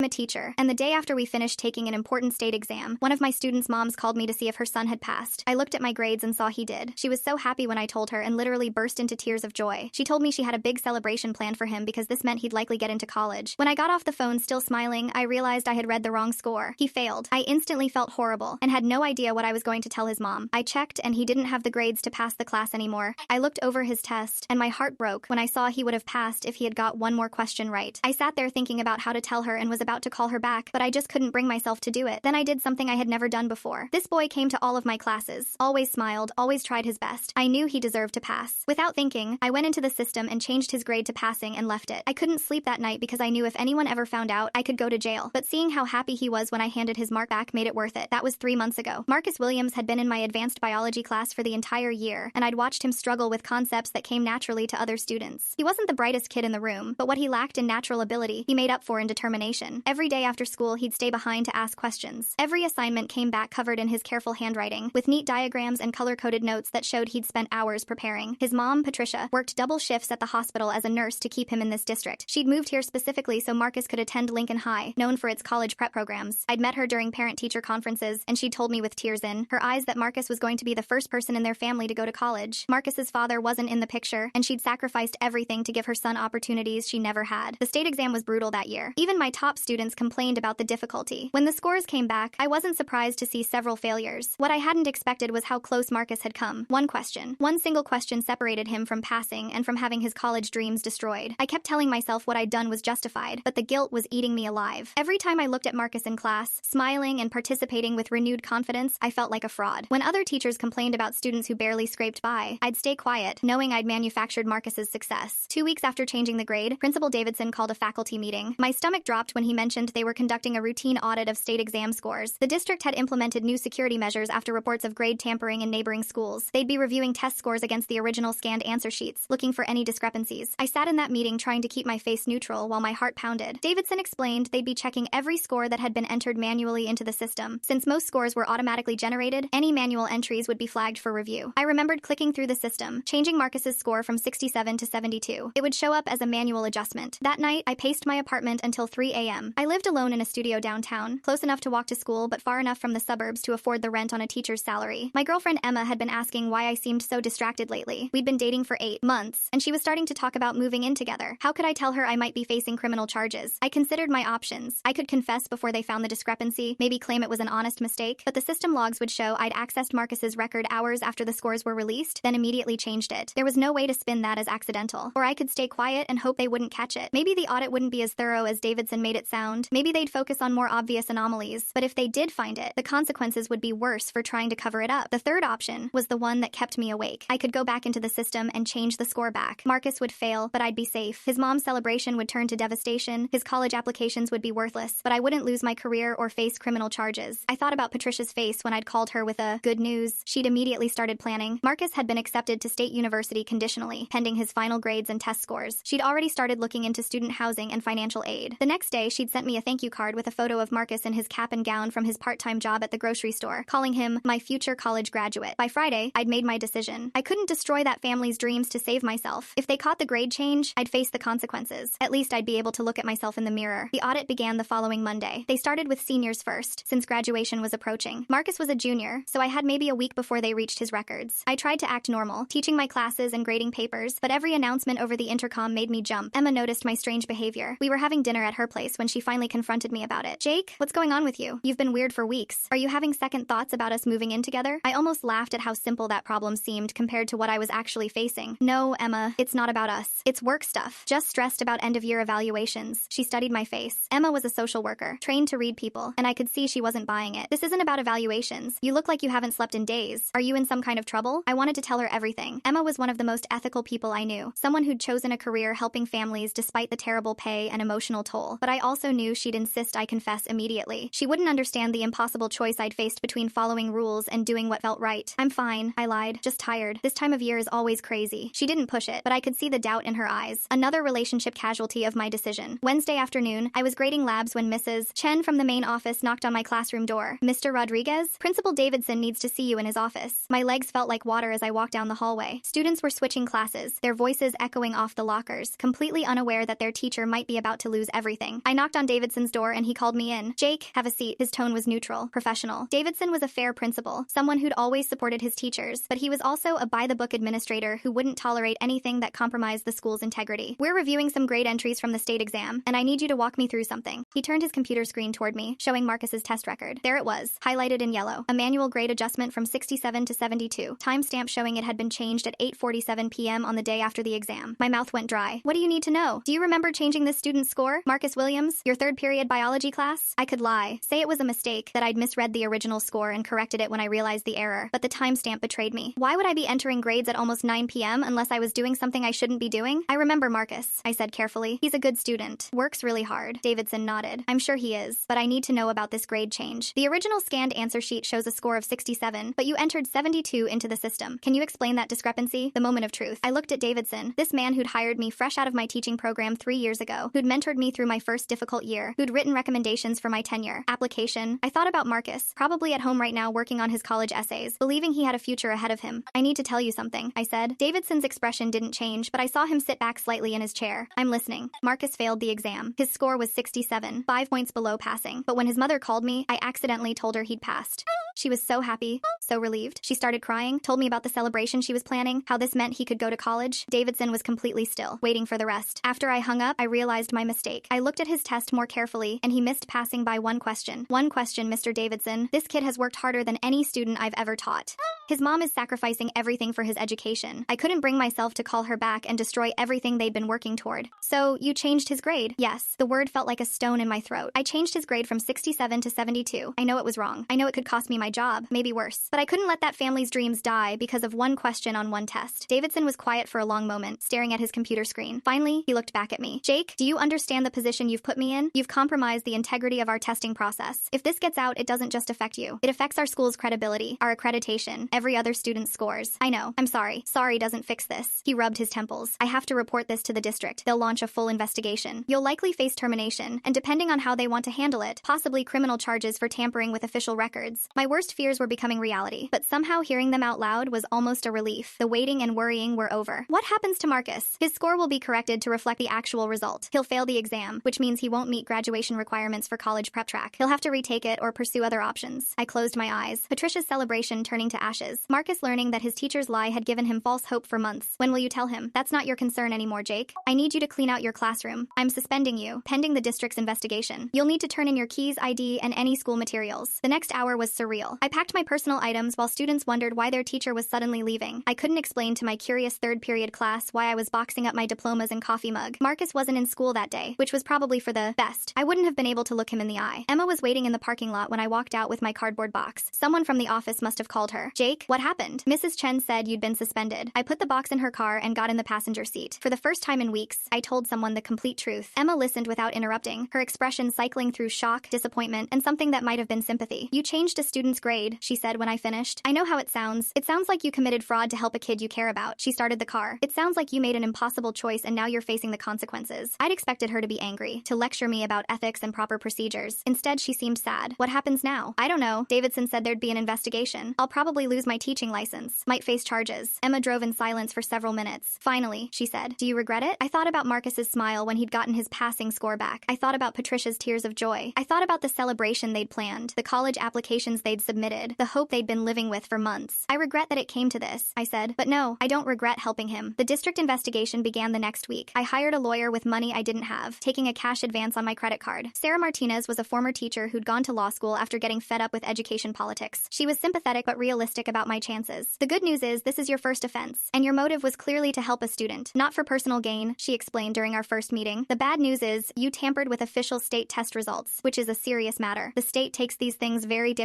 I'm a teacher, and the day after we finished taking an important state exam, one of my students' moms called me to see if her son had passed. I looked at my grades and saw he did. She was so happy when I told her and literally burst into tears of joy. She told me she had a big celebration planned for him because this meant he'd likely get into college. When I got off the phone still smiling, I realized I had read the wrong score. He failed. I instantly felt horrible and had no idea what I was going to tell his mom. I checked and he didn't have the grades to pass the class anymore. I looked over his test and my heart broke when I saw he would have passed if he had got one more question right. I sat there thinking about how to tell her and was about to call her back, but I just couldn't bring myself to do it. Then I did something I had never done before. This boy came to all of my classes, always smiled, always tried his best. I knew he deserved to pass. Without thinking, I went into the system and changed his grade to passing and left it. I couldn't sleep that night because I knew if anyone ever found out, I could go to jail. But seeing how happy he was when I handed his mark back made it worth it. That was 3 months ago. Marcus Williams had been in my advanced biology class for the entire year, and I'd watched him struggle with concepts that came naturally to other students. He wasn't the brightest kid in the room, but what he lacked in natural ability, he made up for in determination. Every day after school, he'd stay behind to ask questions. Every assignment came back covered in his careful handwriting, with neat diagrams and color-coded notes that showed he'd spent hours preparing. His mom, Patricia, worked double shifts at the hospital as a nurse to keep him in this district. She'd moved here specifically so Marcus could attend Lincoln High, known for its college prep programs. I'd met her during parent-teacher conferences, and she told me with tears in her eyes that Marcus was going to be the first person in their family to go to college. Marcus's father wasn't in the picture, and she'd sacrificed everything to give her son opportunities she never had. The state exam was brutal that year. Even my top students complained about the difficulty. When the scores came back, I wasn't surprised to see several failures. What I hadn't expected was how close Marcus had come. One single question separated him from passing and from having his college dreams destroyed. I kept telling myself what I'd done was justified, but the guilt was eating me alive. Every time I looked at Marcus in class, smiling and participating with renewed confidence, I felt like a fraud. When other teachers complained about students who barely scraped by, I'd stay quiet, knowing I'd manufactured Marcus's success. 2 weeks after changing the grade, Principal Davidson called a faculty meeting. My stomach dropped when he mentioned they were conducting a routine audit of state exam scores. The district had implemented new security measures after reports of grade tampering in neighboring schools. They'd be reviewing test scores against the original scanned answer sheets, looking for any discrepancies. I sat in that meeting trying to keep my face neutral while my heart pounded. Davidson explained they'd be checking every score that had been entered manually into the system. Since most scores were automatically generated, any manual entries would be flagged for review. I remembered clicking through the system, changing Marcus's score from 67 to 72. It would show up as a manual adjustment. That night, I paced my apartment until 3 a.m. I lived alone in a studio downtown, close enough to walk to school but far enough from the suburbs to afford the rent on a teacher's salary. My girlfriend Emma had been asking why I seemed so distracted lately. We'd been dating for 8 months, and she was starting to talk about moving in together. How could I tell her I might be facing criminal charges? I considered my options. I could confess before they found the discrepancy, maybe claim it was an honest mistake, but the system logs would show I'd accessed Marcus's record hours after the scores were released, then immediately changed it. There was no way to spin that as accidental. Or I could stay quiet and hope they wouldn't catch it. Maybe the audit wouldn't be as thorough as Davidson made it sound. Maybe they'd focus on more obvious anomalies. But if they did find it, the consequences would be worse for trying to cover it up. The third option was the one that kept me awake. I could go back into the system and change the score back. Marcus would fail, but I'd be safe. His mom's celebration would turn to devastation. His college applications would be worthless, but I wouldn't lose my career or face criminal charges. I thought about Patricia's face when I'd called her with a good news. She'd immediately started planning. Marcus had been accepted to State University conditionally, pending his final grades and test scores. She'd already started looking into student housing and financial aid. The next day, she'd sent me a thank you card with a photo of Marcus in his cap and gown from his part-time job at the grocery store, calling him my future college graduate. By Friday, I'd made my decision. I couldn't destroy that family's dreams to save myself. If they caught the grade change, I'd face the consequences. At least I'd be able to look at myself in the mirror. The audit began the following Monday. They started with seniors first, since graduation was approaching. Marcus was a junior, so I had maybe a week before they reached his records. I tried to act normal, teaching my classes and grading papers, but every announcement over the intercom made me jump. Emma noticed my strange behavior. We were having dinner at her place when she finally confronted me about it. Jake, what's going on with you? You've been weird for weeks. Are you having second thoughts about us moving in together? I almost laughed at how simple that problem seemed compared to what I was actually facing. No, Emma, it's not about us. It's work stuff. Just stressed about end-of-year evaluations. She studied my face. Emma was a social worker, trained to read people, and I could see she wasn't buying it. This isn't about evaluations. You look like you haven't slept in days. Are you in some kind of trouble? I wanted to tell her everything. Emma was one of the most ethical people I knew, someone who'd chosen a career helping families despite the terrible pay and emotional toll. But I also knew she'd insist I confess immediately. She wouldn't understand the impossible choice I'd faced between following rules and doing what felt right. I'm fine, I lied. Just tired. This time of year is always crazy. She didn't push it, but I could see the doubt in her eyes. Another relationship casualty of my decision. Wednesday afternoon, I was grading labs when Mrs. Chen from the main office knocked on my classroom door. Mr. Rodriguez? Principal Davidson needs to see you in his office. My legs felt like water as I walked down the hallway. Students were switching classes, their voices echoing off the lockers, completely unaware that their teacher might be about to lose everything. I knocked knocked on Davidson's door and he called me in. Jake, have a seat. His tone was neutral, professional. Davidson was a fair principal, someone who'd always supported his teachers, but he was also a by-the-book administrator who wouldn't tolerate anything that compromised the school's integrity. We're reviewing some grade entries from the state exam, and I need you to walk me through something. He turned his computer screen toward me, showing Marcus's test record. There it was, highlighted in yellow. A manual grade adjustment from 67 to 72. Timestamp showing it had been changed at 8:47 p.m. on the day after the exam. My mouth went dry. What do you need to know? Do you remember changing this student's score? Marcus Williams, your third period biology class? I could lie, say it was a mistake, that I'd misread the original score and corrected it when I realized the error, but the timestamp betrayed me. Why would I be entering grades at almost 9 p.m. unless I was doing something I shouldn't be doing? I remember Marcus, I said carefully. He's a good student. Works really hard. Davidson nodded. I'm sure he is, but I need to know about this grade change. The original scanned answer sheet shows a score of 67, but you entered 72 into the system. Can you explain that discrepancy? The moment of truth. I looked at Davidson, this man who'd hired me fresh out of my teaching program 3 years ago, who'd mentored me through my first difficult year, who'd written recommendations for my tenure application. I thought about Marcus, probably at home right now working on his college essays, believing he had a future ahead of him. I need to tell you something, I said. Davidson's expression didn't change, but I saw him sit back slightly in his chair. I'm listening. Marcus failed the exam. His score was 67, 5 points below passing. But when his mother called me, I accidentally told her he'd passed. She was so happy, so relieved. She started crying, told me about the celebration she was planning, how this meant he could go to college. Davidson was completely still, waiting for the rest. After I hung up, I realized my mistake. I looked at his test more carefully, and he missed passing by one question. One question, Mr. Davidson. This kid has worked harder than any student I've ever taught. His mom is sacrificing everything for his education. I couldn't bring myself to call her back and destroy everything they'd been working toward. So, you changed his grade? Yes. The word felt like a stone in my throat. I changed his grade from 67 to 72. I know it was wrong. I know it could cost me my job, maybe worse. But I couldn't let that family's dreams die because of one question on one test. Davidson was quiet for a long moment, staring at his computer screen. Finally, he looked back at me. Jake, do you understand the position you've put me in? You've compromised the integrity of our testing process. If this gets out, it doesn't just affect you. It affects our school's credibility, our accreditation, every other student's scores. I know. I'm sorry. Sorry doesn't fix this. He rubbed his temples. I have to report this to the district. They'll launch a full investigation. You'll likely face termination, and depending on how they want to handle it, possibly criminal charges for tampering with official records. My worst fears were becoming reality, but somehow hearing them out loud was almost a relief. The waiting and worrying were over. What happens to Marcus? His score will be corrected to reflect the actual result. He'll fail the exam, which means he won't meet graduation requirements for college prep track. He'll have to retake it or pursue other options. I closed my eyes. Patricia's celebration turning to ashes. Marcus learning that his teacher's lie had given him false hope for months. When will you tell him? That's not your concern anymore, Jake. I need you to clean out your classroom. I'm suspending you, pending the district's investigation. You'll need to turn in your keys, ID, and any school materials. The next hour was surreal. I packed my personal items while students wondered why their teacher was suddenly leaving. I couldn't explain to my curious third period class why I was boxing up my diplomas and coffee mug. Marcus wasn't in school that day, which was probably for the best. I wouldn't have been able to look him in the eye. Emma was waiting in the parking lot when I walked out with my cardboard box. Someone from the office must have called her. Jake, what happened? Mrs. Chen said you'd been suspended. I put the box in her car and got in the passenger seat. For the first time in weeks, I told someone the complete truth. Emma listened without interrupting, her expression cycling through shock, disappointment, and something that might have been sympathy. You changed a student's grade, she said when I finished. I know how it sounds. It sounds like you committed fraud to help a kid you care about. She started the car. It sounds like you made an impossible choice and now you're facing the consequences. I'd expected her to be angry, to lecture me about ethics and proper procedures. Instead, she seemed sad. What happens now? I don't know. Davidson said there'd be an investigation. I'll probably lose my teaching license. Might face charges. Emma drove in silence for several minutes. Finally, she said, do you regret it? I thought about Marcus's smile when he'd gotten his passing score back. I thought about Patricia's tears of joy. I thought about the celebration they'd planned, the college applications they'd submitted, the hope they'd been living with for months. I regret that it came to this, I said. But no, I don't regret helping him. The district investigation began the next week. I hired a lawyer with money I didn't have, taking a cash advance on my credit card. Sarah Martinez was a former teacher who'd gone to law school after getting fed up with education politics. She was sympathetic but realistic about my chances. The good news is this is your first offense, and your motive was clearly to help a student, not for personal gain, she explained during our first meeting. The bad news is you tampered with official state test results, which is a serious matter. The state takes these things very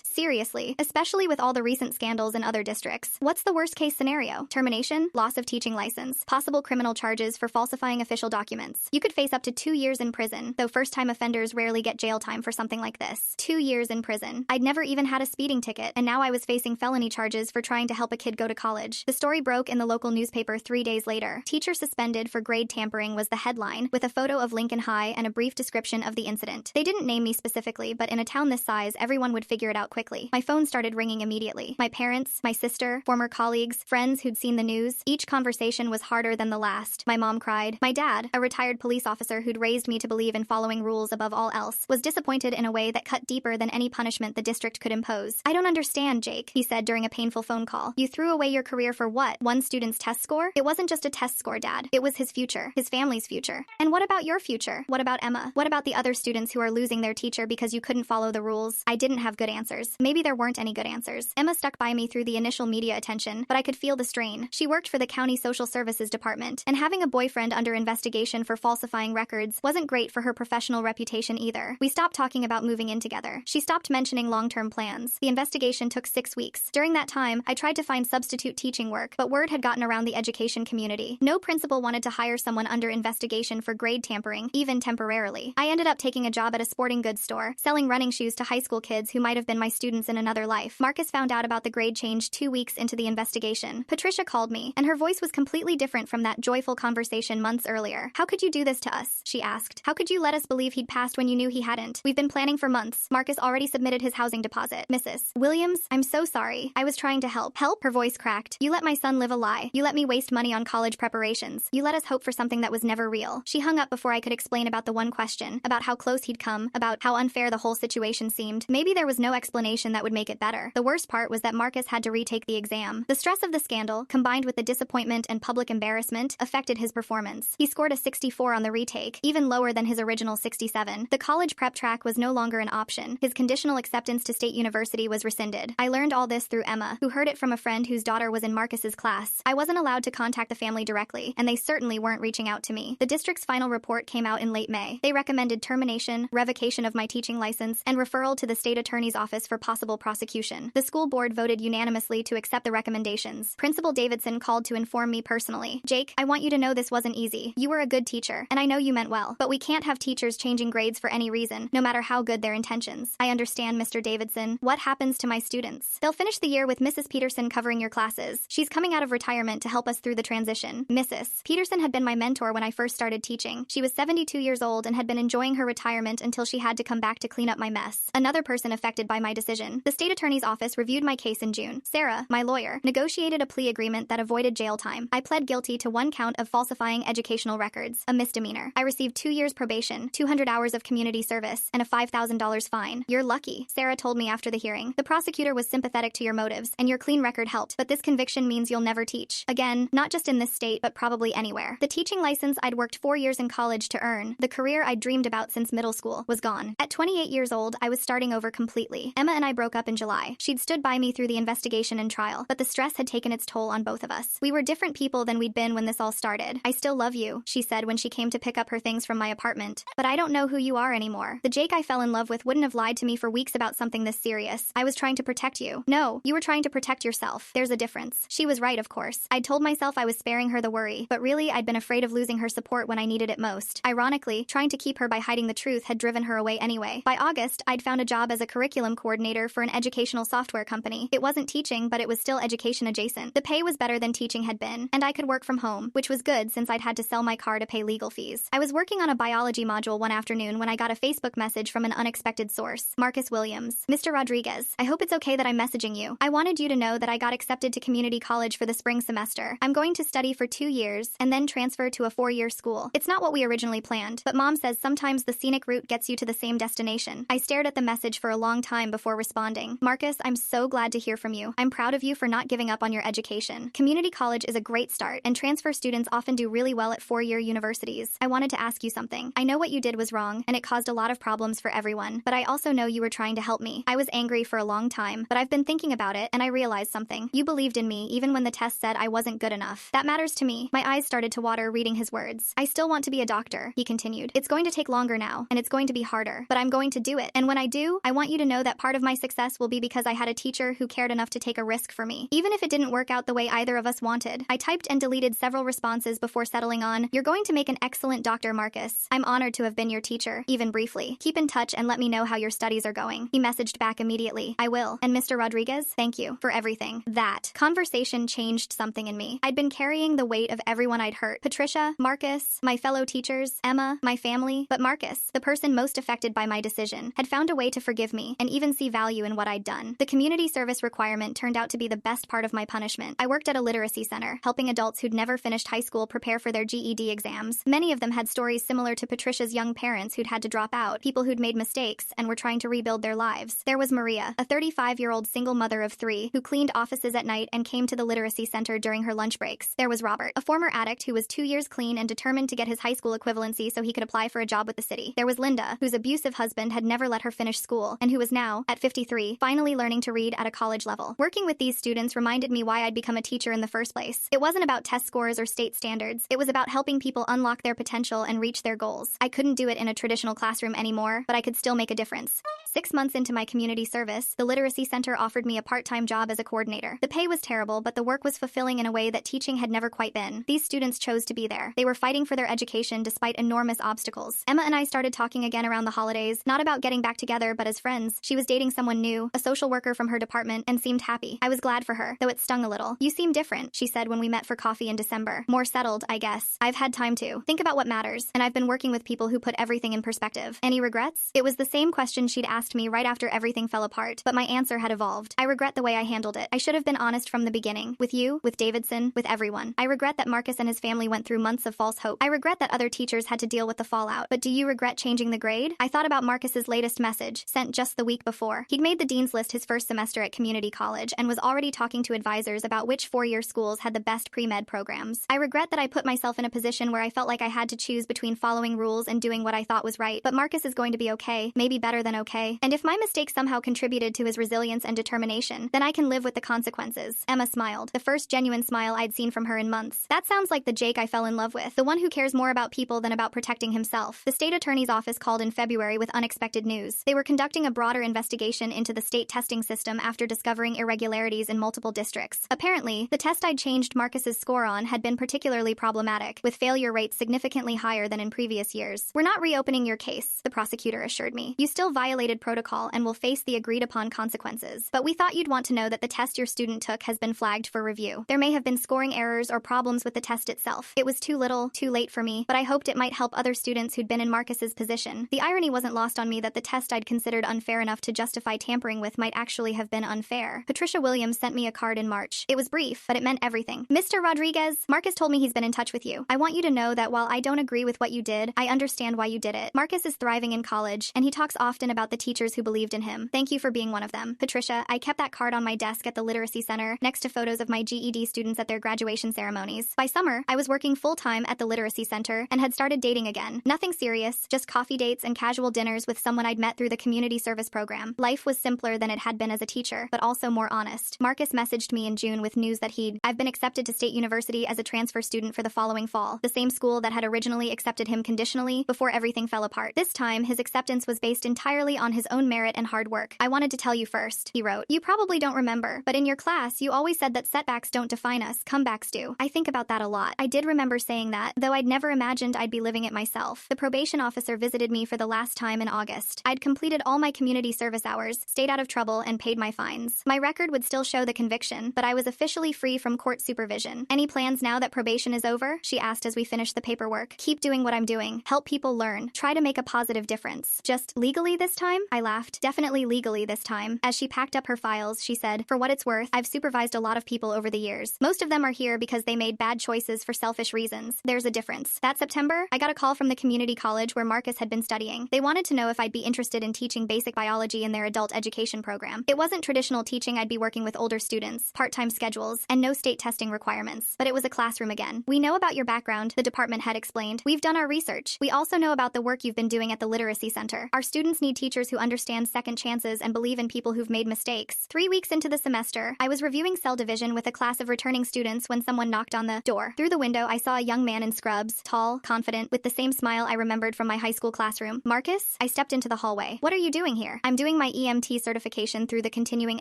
seriously, especially with all the recent scandals in other districts. What's the worst case scenario? Termination, loss of teaching license, possible criminal charges for falsifying official documents. You could face up to 2 years in prison, though first-time offenders rarely get jail time for something like this. 2 years in prison. I'd never even had a speeding ticket, and now I was facing felony charges for trying to help a kid go to college. The story broke in the local newspaper 3 days later. Teacher suspended for grade tampering was the headline, with a photo of Lincoln High and a brief description of the incident. They didn't name me specifically, but in a town this size, everyone would figure it out quickly. quickly. My phone started ringing immediately. My parents, my sister, former colleagues, friends who'd seen the news. Each conversation was harder than the last. My mom cried. My dad, a retired police officer who'd raised me to believe in following rules above all else, was disappointed in a way that cut deeper than any punishment the district could impose. "I don't understand, Jake," he said during a painful phone call. "You threw away your career for what? One student's test score? It wasn't just a test score, Dad. It was his future, his family's future. And what about your future? What about Emma? What about the other students who are losing their teacher because you couldn't follow the rules?" I didn't have good answers. Maybe there weren't any good answers. Emma stuck by me through the initial media attention, but I could feel the strain. She worked for the county social services department, and having a boyfriend under investigation for falsifying records wasn't great for her professional reputation either. We stopped talking about moving in together. She stopped mentioning long-term plans. The investigation took 6 weeks. During that time, I tried to find substitute teaching work, but word had gotten around the education community. No principal wanted to hire someone under investigation for grade tampering, even temporarily. I ended up taking a job at a sporting goods store, selling running shoes to high school kids who might have been my students in another life. Marcus found out about the grade change 2 weeks into the investigation. Patricia called me, and her voice was completely different from that joyful conversation months earlier. "How could you do this to us?" she asked. "How could you let us believe he'd passed when you knew he hadn't? We've been planning for months. Marcus already submitted his housing deposit." "Mrs. Williams, I'm so sorry. I was trying to help." "Help?" Her voice cracked. "You let my son live a lie. You let me waste money on college preparations. You let us hope for something that was never real." She hung up before I could explain about the one question, about how close he'd come, about how unfair the whole situation seemed. Maybe there was no explanation that would make it better. The worst part was that Marcus had to retake the exam. The stress of the scandal, combined with the disappointment and public embarrassment, affected his performance. He scored a 64 on the retake, even lower than his original 67. The college prep track was no longer an option. His conditional acceptance to State University was rescinded. I learned all this through Emma, who heard it from a friend whose daughter was in Marcus's class. I wasn't allowed to contact the family directly, and they certainly weren't reaching out to me. The district's final report came out in late May. They recommended termination, revocation of my teaching license, and referral to the state attorney's office for possible prosecution. The school board voted unanimously to accept the recommendations. Principal Davidson called to inform me personally. "Jake, I want you to know this wasn't easy. You were a good teacher, and I know you meant well, but we can't have teachers changing grades for any reason, no matter how good their intentions." "I understand, Mr. Davidson. What happens to my students?" "They'll finish the year with Mrs. Peterson covering your classes. She's coming out of retirement to help us through the transition." Mrs. Peterson had been my mentor when I first started teaching. She was 72 years old and had been enjoying her retirement until she had to come back to clean up my mess. Another person affected by my decision. The state attorney's office reviewed my case in June. Sarah, my lawyer, negotiated a plea agreement that avoided jail time. I pled guilty to 1 count of falsifying educational records, a misdemeanor. I received 2 years probation, 200 hours of community service, and a $5,000 fine. "You're lucky," Sarah told me after the hearing. "The prosecutor was sympathetic to your motives, and your clean record helped, but this conviction means you'll never teach. Again, not just in this state, but probably anywhere." The teaching license I'd worked 4 years in college to earn, the career I'd dreamed about since middle school, was gone. At 28 years old, I was starting over completely. Emma and I broke up in July. She'd stood by me through the investigation and trial, but the stress had taken its toll on both of us. We were different people than we'd been when this all started. "I still love you," she said when she came to pick up her things from my apartment. "But I don't know who you are anymore. The Jake I fell in love with wouldn't have lied to me for weeks about something this serious. I was trying to protect you." "No, you were trying to protect yourself. There's a difference." She was right, of course. I'd told myself I was sparing her the worry, but really I'd been afraid of losing her support when I needed it most. Ironically, trying to keep her by hiding the truth had driven her away anyway. By August, I'd found a job as a curriculum coordinator for an educational software company. It wasn't teaching, but it was still education adjacent. The pay was better than teaching had been, and I could work from home, which was good since I'd had to sell my car to pay legal fees. I was working on a biology module one afternoon when I got a Facebook message from an unexpected source. "Marcus Williams. Mr. Rodriguez, I hope it's okay that I'm messaging you. I wanted you to know that I got accepted to community college for the spring semester. I'm going to study for 2 years and then transfer to a 4-year school. It's not what we originally planned, but Mom says sometimes the scenic route gets you to the same destination." I stared at the message for a long time before responding. "Marcus, I'm so glad to hear from you. I'm proud of you for not giving up on your education. Community college is a great start, and transfer students often do really well at 4-year universities. I wanted to ask you something. I know what you did was wrong, and it caused a lot of problems for everyone, but I also know you were trying to help me. I was angry for a long time, but I've been thinking about it, and I realized something. You believed in me even when the test said I wasn't good enough. That matters to me." My eyes started to water reading his words. "I still want to be a doctor," he continued. "It's going to take longer now, and it's going to be harder, but I'm going to do it. And when I do, I want you to know that part of my success will be because I had a teacher who cared enough to take a risk for me, even if it didn't work out the way either of us wanted." I typed and deleted several responses before settling on, "You're going to make an excellent doctor, Marcus. I'm honored to have been your teacher, even briefly. Keep in touch and let me know how your studies are going." He messaged back immediately. "I will. And Mr. Rodriguez, thank you for everything." That conversation changed something in me. I'd been carrying the weight of everyone I'd hurt. Patricia, Marcus, my fellow teachers, Emma, my family, but Marcus, the person most affected by my decision, had found a way to forgive me and even see see value in what I'd done. The community service requirement turned out to be the best part of my punishment. I worked at a literacy center, helping adults who'd never finished high school prepare for their GED exams. Many of them had stories similar to Patricia's young parents who'd had to drop out, people who'd made mistakes and were trying to rebuild their lives. There was Maria, a 35-year-old single mother of 3 who cleaned offices at night and came to the literacy center during her lunch breaks. There was Robert, a former addict who was 2 years clean and determined to get his high school equivalency so he could apply for a job with the city. There was Linda, whose abusive husband had never let her finish school and who was now, at 53, finally learning to read at a college level. Working with these students reminded me why I'd become a teacher in the first place. It wasn't about test scores or state standards. It was about helping people unlock their potential and reach their goals. I couldn't do it in a traditional classroom anymore, but I could still make a difference. 6 months into my community service, the literacy center offered me a part-time job as a coordinator. The pay was terrible, but the work was fulfilling in a way that teaching had never quite been. These students chose to be there. They were fighting for their education despite enormous obstacles. Emma and I started talking again around the holidays, not about getting back together, but as friends. She was dating someone new, a social worker from her department, and seemed happy. I was glad for her, though it stung a little. "You seem different," she said when we met for coffee in December. "More settled, I guess. I've had time to think about what matters, and I've been working with people who put everything in perspective. Any regrets?" It was the same question she'd asked me right after everything fell apart, but my answer had evolved. "I regret the way I handled it. I should have been honest from the beginning. With you, with Davidson, with everyone. I regret that Marcus and his family went through months of false hope. I regret that other teachers had to deal with the fallout. But do you regret changing the grade?" I thought about Marcus's latest message, sent just the week before. He'd made the dean's list his first semester at community college and was already talking to advisors about which four-year schools had the best pre-med programs. I regret that I put myself in a position where I felt like I had to choose between following rules and doing what I thought was right. But Marcus is going to be okay, maybe better than okay. And if my mistake somehow contributed to his resilience and determination, then I can live with the consequences. Emma smiled, the first genuine smile I'd seen from her in months. That sounds like the Jake I fell in love with, the one who cares more about people than about protecting himself. The state attorney's office called in February with unexpected news. They were conducting a broader investigation into the state testing system after discovering irregularities in multiple districts. Apparently, the test I'd changed Marcus's score on had been particularly problematic, with failure rates significantly higher than in previous years. "We're not reopening your case," the prosecutor assured me. "You still violated protocol and will face the agreed-upon consequences. But we thought you'd want to know that the test your student took has been flagged for review. There may have been scoring errors or problems with the test itself. It was too little, too late for me, but I hoped it might help other students who'd been in Marcus's position." The irony wasn't lost on me that the test I'd considered unfair enough to justify tampering with might actually have been unfair. Patricia Williams sent me a card in March. It was brief, but it meant everything. "Mr. Rodriguez, Marcus told me he's been in touch with you. I want you to know that while I don't agree with what you did, I understand why you did it. Marcus is thriving in college, and he talks often about the teachers who believed in him. Thank you for being one of them." Patricia, I kept that card on my desk at the Literacy Center, next to photos of my GED students at their graduation ceremonies. By summer, I was working full-time at the Literacy Center and had started dating again. Nothing serious, just coffee dates and casual dinners with someone I'd met through the community service program. Life was simpler than it had been as a teacher, but also more honest. Marcus messaged me in June with news that I've been accepted to State University as a transfer student for the following fall, the same school that had originally accepted him conditionally before everything fell apart. This time, his acceptance was based entirely on his own merit and hard work. "I wanted to tell you first," he wrote. "You probably don't remember, but in your class, you always said that setbacks don't define us, comebacks do. I think about that a lot. I did remember saying that, though I'd never imagined I'd be living it myself. The probation officer visited me for the last time in August. I'd completed all my community service hours, stayed out of trouble, and paid my fines. My record would still show the conviction, but I was officially free from court supervision. Any plans now that probation is over?" she asked as we finished the paperwork. "Keep doing what I'm doing. Help people learn. Try to make a positive difference." "Just legally this time?" I laughed. "Definitely legally this time." As she packed up her files, she said, "For what it's worth, I've supervised a lot of people over the years. Most of them are here because they made bad choices for selfish reasons. There's a difference." That September, I got a call from the community college where Marcus had been studying. They wanted to know if I'd be interested in teaching basic biology in their adult education program. It wasn't traditional teaching. I'd be working with older students, part-time schedules, and no state testing requirements. But it was a classroom again. "We know about your background," the department head explained. "We've done our research. We also know about the work you've been doing at the Literacy Center. Our students need teachers who understand second chances and believe in people who've made mistakes." 3 weeks into the semester, I was reviewing cell division with a class of returning students when someone knocked on the door. Through the window, I saw a young man in scrubs, tall, confident, with the same smile I remembered from my high school classroom. "Marcus?" I stepped into the hallway. "What are you doing here?" "I'm doing my EMT certification through the continuing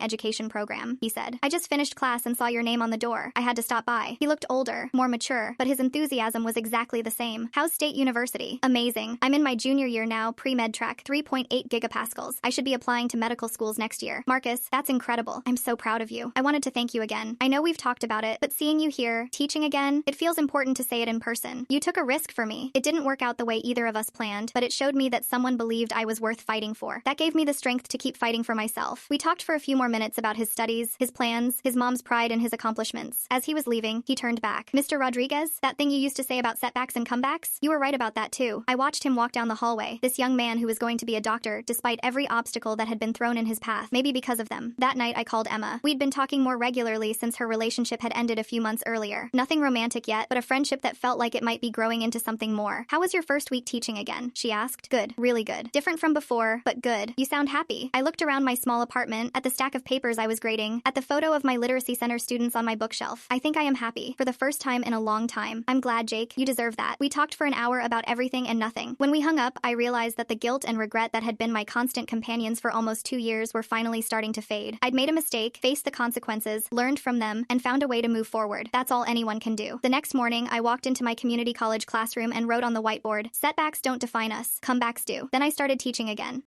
education program," he said. "I just finished class and saw your name on the door. I had to stop by." He looked older, more mature, but his enthusiasm was exactly the same. "How's State University?" "Amazing. I'm in my junior year now, pre-med track, 3.8 gigapascals. I should be applying to medical schools next year." "Marcus, that's incredible. I'm so proud of you. I wanted to thank you again. I know we've talked about it, but seeing you here, teaching again, it feels important to say it in person. You took a risk for me. It didn't work out the way either of us planned, but it showed me that someone believed I was worth fighting for. That gave me the strength to to keep fighting for myself. We talked for a few more minutes about his studies, his plans, his mom's pride, and his accomplishments. As he was leaving, he turned back. Mr. Rodriguez, that thing you used to say about setbacks and comebacks? You were right about that too. I watched him walk down the hallway, this young man who was going to be a doctor despite every obstacle that had been thrown in his path, maybe because of them. That night I called Emma. We'd been talking more regularly since her relationship had ended a few months earlier. Nothing romantic yet, but a friendship that felt like it might be growing into something more. How was your first week teaching again? She asked. Good, really good. Different from before, but good. You sound happy. I looked around my small apartment, at the stack of papers I was grading, at the photo of my literacy center students on my bookshelf. I think I am happy. For the first time in a long time. I'm glad, Jake. You deserve that. We talked for an hour about everything and nothing. When we hung up, I realized that the guilt and regret that had been my constant companions for almost 2 years were finally starting to fade. I'd made a mistake, faced the consequences, learned from them, and found a way to move forward. That's all anyone can do. The next morning, I walked into my community college classroom and wrote on the whiteboard, "Setbacks don't define us, comebacks do." Then I started teaching again.